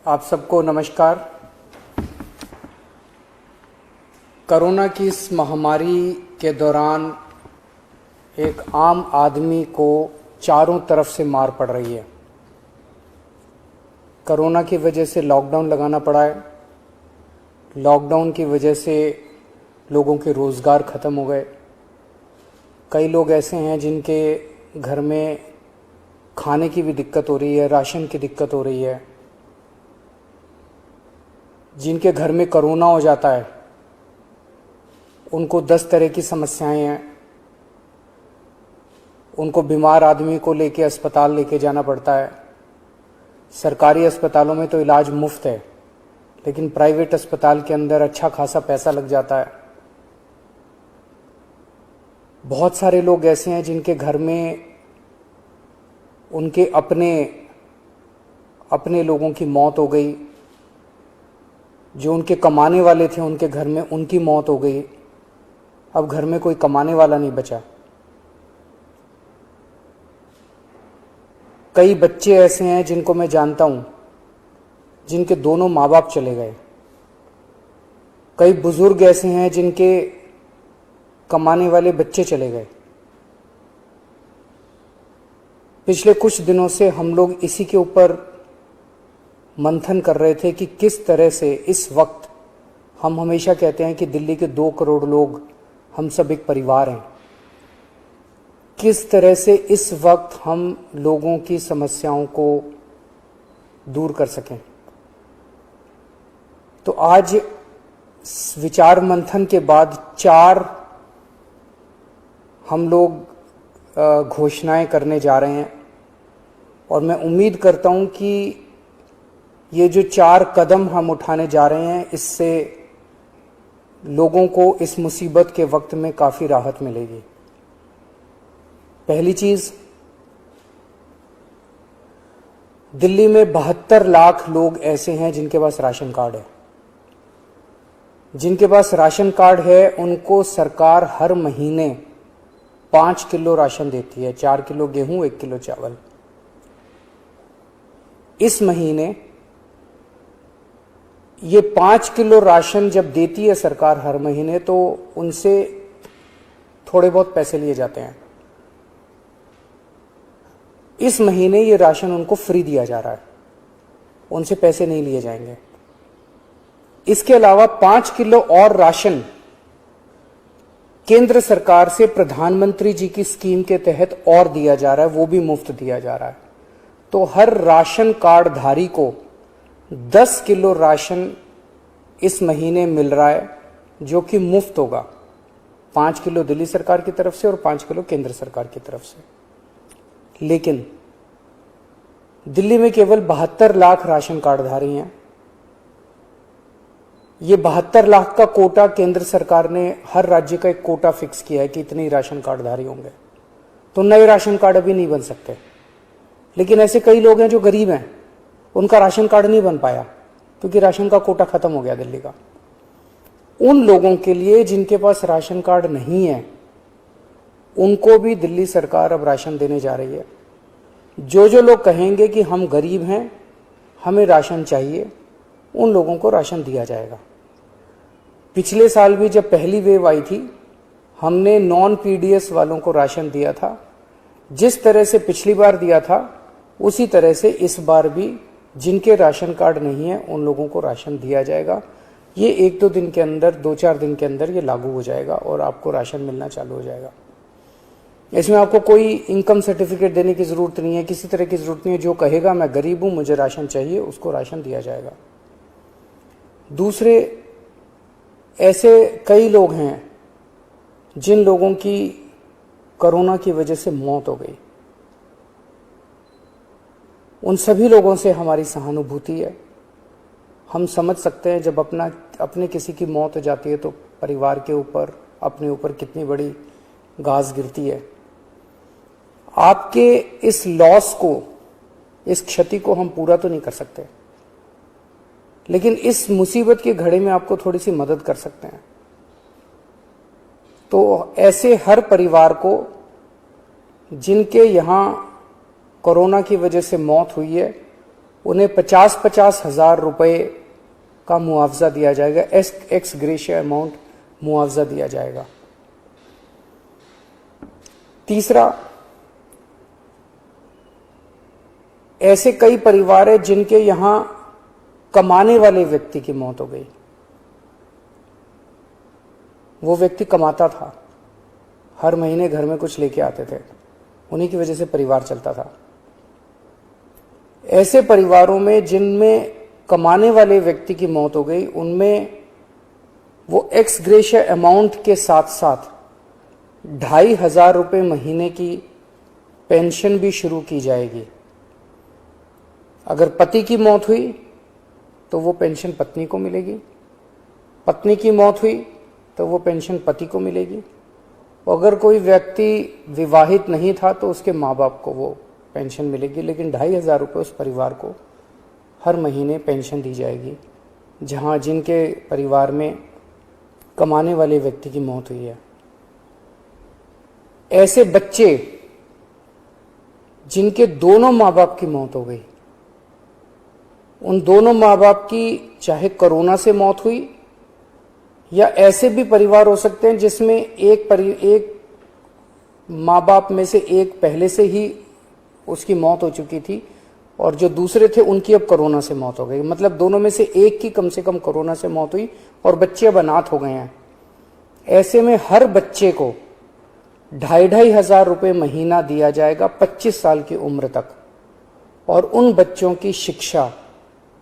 आप सबको नमस्कार। कोरोना की इस महामारी के दौरान एक आम आदमी को चारों तरफ से मार पड़ रही है। कोरोना की वजह से लॉकडाउन लगाना पड़ा है। लॉकडाउन की वजह से लोगों के रोज़गार ख़त्म हो गए। कई लोग ऐसे हैं जिनके घर में खाने की भी दिक्कत हो रही है, राशन की दिक्कत हो रही है। जिनके घर में कोरोना हो जाता है उनको 10 तरह की समस्याएं हैं। उनको बीमार आदमी को लेके अस्पताल लेके जाना पड़ता है। सरकारी अस्पतालों में तो इलाज मुफ्त है, लेकिन प्राइवेट अस्पताल के अंदर अच्छा खासा पैसा लग जाता है। बहुत सारे लोग ऐसे हैं जिनके घर में उनके अपने लोगों की मौत हो गई। जो उनके कमाने वाले थे उनके घर में उनकी मौत हो गई। अब घर में कोई कमाने वाला नहीं बचा। कई बच्चे ऐसे हैं जिनको मैं जानता हूं जिनके दोनों माँ बाप चले गए। कई बुजुर्ग ऐसे हैं जिनके कमाने वाले बच्चे चले गए। पिछले कुछ दिनों से हम लोग इसी के ऊपर मंथन कर रहे थे कि किस तरह से इस वक्त, हम हमेशा कहते हैं कि दिल्ली के 2 करोड़ लोग हम सब एक परिवार हैं, किस तरह से इस वक्त हम लोगों की समस्याओं को दूर कर सकें। तो आज विचार मंथन के बाद 4 हम लोग घोषणाएं करने जा रहे हैं और मैं उम्मीद करता हूं कि ये जो 4 कदम हम उठाने जा रहे हैं इससे लोगों को इस मुसीबत के वक्त में काफी राहत मिलेगी। पहली चीज, दिल्ली में 72 लाख लोग ऐसे हैं जिनके पास राशन कार्ड है। जिनके पास राशन कार्ड है उनको सरकार हर महीने 5 किलो राशन देती है, 4 किलो गेहूं, 1 किलो चावल। इस महीने ये 5 किलो राशन जब देती है सरकार हर महीने, तो उनसे थोड़े बहुत पैसे लिए जाते हैं। इस महीने ये राशन उनको फ्री दिया जा रहा है, उनसे पैसे नहीं लिए जाएंगे। इसके अलावा 5 किलो और राशन केंद्र सरकार से प्रधानमंत्री जी की स्कीम के तहत और दिया जा रहा है, वो भी मुफ्त दिया जा रहा है। तो हर राशन कार्ड धारी को 10 किलो राशन इस महीने मिल रहा है, जो कि मुफ्त होगा। 5 किलो दिल्ली सरकार की तरफ से और 5 किलो केंद्र सरकार की तरफ से। लेकिन दिल्ली में केवल 72 लाख राशन कार्डधारी हैं। ये 72 लाख का कोटा केंद्र सरकार ने, हर राज्य का एक कोटा फिक्स किया है कि इतने राशन कार्डधारी होंगे। तो नए राशन कार्ड अभी नहीं बन सकते। लेकिन ऐसे कई लोग हैं जो गरीब हैं, उनका राशन कार्ड नहीं बन पाया क्योंकि राशन का कोटा खत्म हो गया दिल्ली का। उन लोगों के लिए जिनके पास राशन कार्ड नहीं है, उनको भी दिल्ली सरकार अब राशन देने जा रही है। जो लोग कहेंगे कि हम गरीब हैं, हमें राशन चाहिए, उन लोगों को राशन दिया जाएगा। पिछले साल भी जब पहली वेव आई थी, हमने नॉन पीडीएस वालों को राशन दिया था। जिस तरह से पिछली बार दिया था उसी तरह से इस बार भी जिनके राशन कार्ड नहीं है उन लोगों को राशन दिया जाएगा। ये 1-2 दिन के अंदर, 2-4 दिन के अंदर ये लागू हो जाएगा और आपको राशन मिलना चालू हो जाएगा। इसमें आपको कोई इनकम सर्टिफिकेट देने की जरूरत नहीं है, किसी तरह की जरूरत नहीं है। जो कहेगा मैं गरीब हूं, मुझे राशन चाहिए, उसको राशन दिया जाएगा। दूसरे, ऐसे कई लोग हैं जिन लोगों की कोरोना की वजह से मौत हो गई। उन सभी लोगों से हमारी सहानुभूति है। हम समझ सकते हैं जब अपने किसी की मौत हो जाती है तो परिवार के ऊपर, अपने ऊपर कितनी बड़ी गाज गिरती है। आपके इस लॉस को, इस क्षति को हम पूरा तो नहीं कर सकते, लेकिन इस मुसीबत की घड़ी में आपको थोड़ी सी मदद कर सकते हैं। तो ऐसे हर परिवार को जिनके यहां कोरोना की वजह से मौत हुई है, उन्हें 50-50 हजार रुपए का मुआवजा दिया जाएगा, एक्स ग्रेशिया अमाउंट मुआवजा दिया जाएगा। तीसरा, ऐसे कई परिवार हैं जिनके यहां कमाने वाले व्यक्ति की मौत हो गई। वो व्यक्ति कमाता था, हर महीने घर में कुछ लेके आते थे, उन्हीं की वजह से परिवार चलता था। ऐसे परिवारों में जिनमें कमाने वाले व्यक्ति की मौत हो गई, उनमें वो एक्स ग्रेशिया अमाउंट के साथ साथ 2,500 रुपये महीने की पेंशन भी शुरू की जाएगी। अगर पति की मौत हुई तो वो पेंशन पत्नी को मिलेगी, पत्नी की मौत हुई तो वो पेंशन पति को मिलेगी, अगर कोई व्यक्ति विवाहित नहीं था तो उसके माँ बाप को वो पेंशन मिलेगी। लेकिन 2,500 रुपये उस परिवार को हर महीने पेंशन दी जाएगी जहाँ जिनके परिवार में कमाने वाले व्यक्ति की मौत हुई है। ऐसे बच्चे जिनके दोनों माँ बाप की मौत हो गई, उन दोनों माँ बाप की चाहे कोरोना से मौत हुई, या ऐसे भी परिवार हो सकते हैं जिसमें एक माँ बाप में से एक पहले से ही उसकी मौत हो चुकी थी और जो दूसरे थे उनकी अब कोरोना से मौत हो गई। मतलब दोनों में से एक की कम से कम कोरोना से मौत हुई और बच्चे अब अनाथ हो गए हैं। ऐसे में हर बच्चे को 2,500 रुपये महीना दिया जाएगा 25 साल की उम्र तक, और उन बच्चों की शिक्षा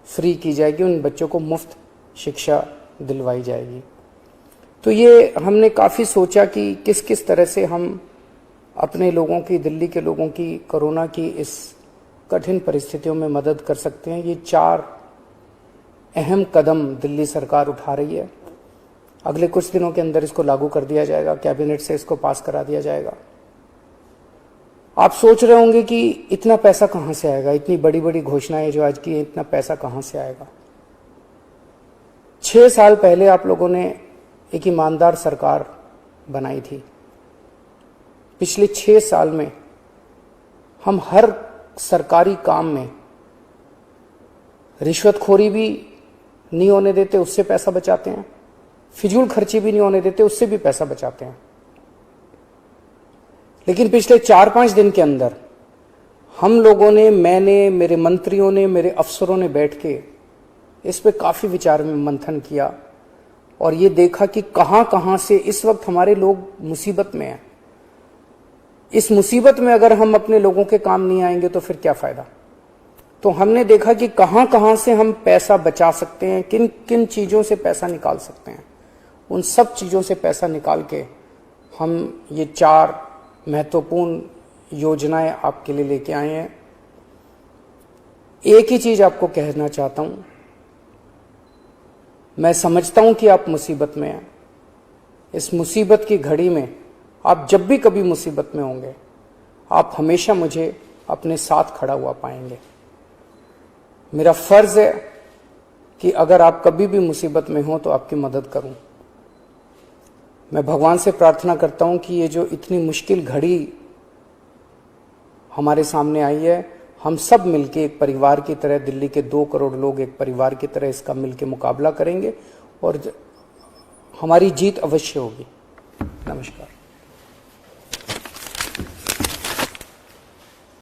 फ्री की जाएगी, उन बच्चों को मुफ्त शिक्षा दिलवाई जाएगी। तो ये हमने काफ़ी सोचा कि किस किस तरह से हम अपने लोगों की, दिल्ली के लोगों की कोरोना की इस कठिन परिस्थितियों में मदद कर सकते हैं। ये 4 अहम कदम दिल्ली सरकार उठा रही है। अगले कुछ दिनों के अंदर इसको लागू कर दिया जाएगा, कैबिनेट से इसको पास करा दिया जाएगा। आप सोच रहे होंगे कि इतना पैसा कहाँ से आएगा, इतनी बड़ी बड़ी घोषणाएं जो आज की है, इतना पैसा कहाँ से आएगा। 6 साल पहले आप लोगों ने एक ईमानदार सरकार बनाई थी। पिछले 6 साल में हम हर सरकारी काम में रिश्वतखोरी भी नहीं होने देते, उससे पैसा बचाते हैं, फिजूल खर्ची भी नहीं होने देते, उससे भी पैसा बचाते हैं। लेकिन पिछले 4-5 दिन के अंदर हम लोगों ने, मैंने, मेरे मंत्रियों ने, मेरे अफसरों ने बैठ के इस पे काफी विचार मंथन किया और ये देखा कि कहां कहां से इस वक्त हमारे लोग मुसीबत में हैं। इस मुसीबत में अगर हम अपने लोगों के काम नहीं आएंगे तो फिर क्या फायदा। तो हमने देखा कि कहां कहां से हम पैसा बचा सकते हैं, किन किन चीजों से पैसा निकाल सकते हैं। उन सब चीजों से पैसा निकाल के हम ये 4 महत्वपूर्ण योजनाएं आपके लिए लेके आए हैं। एक ही चीज आपको कहना चाहता हूं, मैं समझता हूं कि आप मुसीबत में हैं। इस मुसीबत की घड़ी में आप जब भी कभी मुसीबत में होंगे, आप हमेशा मुझे अपने साथ खड़ा हुआ पाएंगे। मेरा फर्ज है कि अगर आप कभी भी मुसीबत में हो तो आपकी मदद करूं। मैं भगवान से प्रार्थना करता हूं कि ये जो इतनी मुश्किल घड़ी हमारे सामने आई है, हम सब मिलके एक परिवार की तरह, दिल्ली के 2 करोड़ लोग एक परिवार की तरह इसका मिलके मुकाबला करेंगे और हमारी जीत अवश्य होगी। नमस्कार।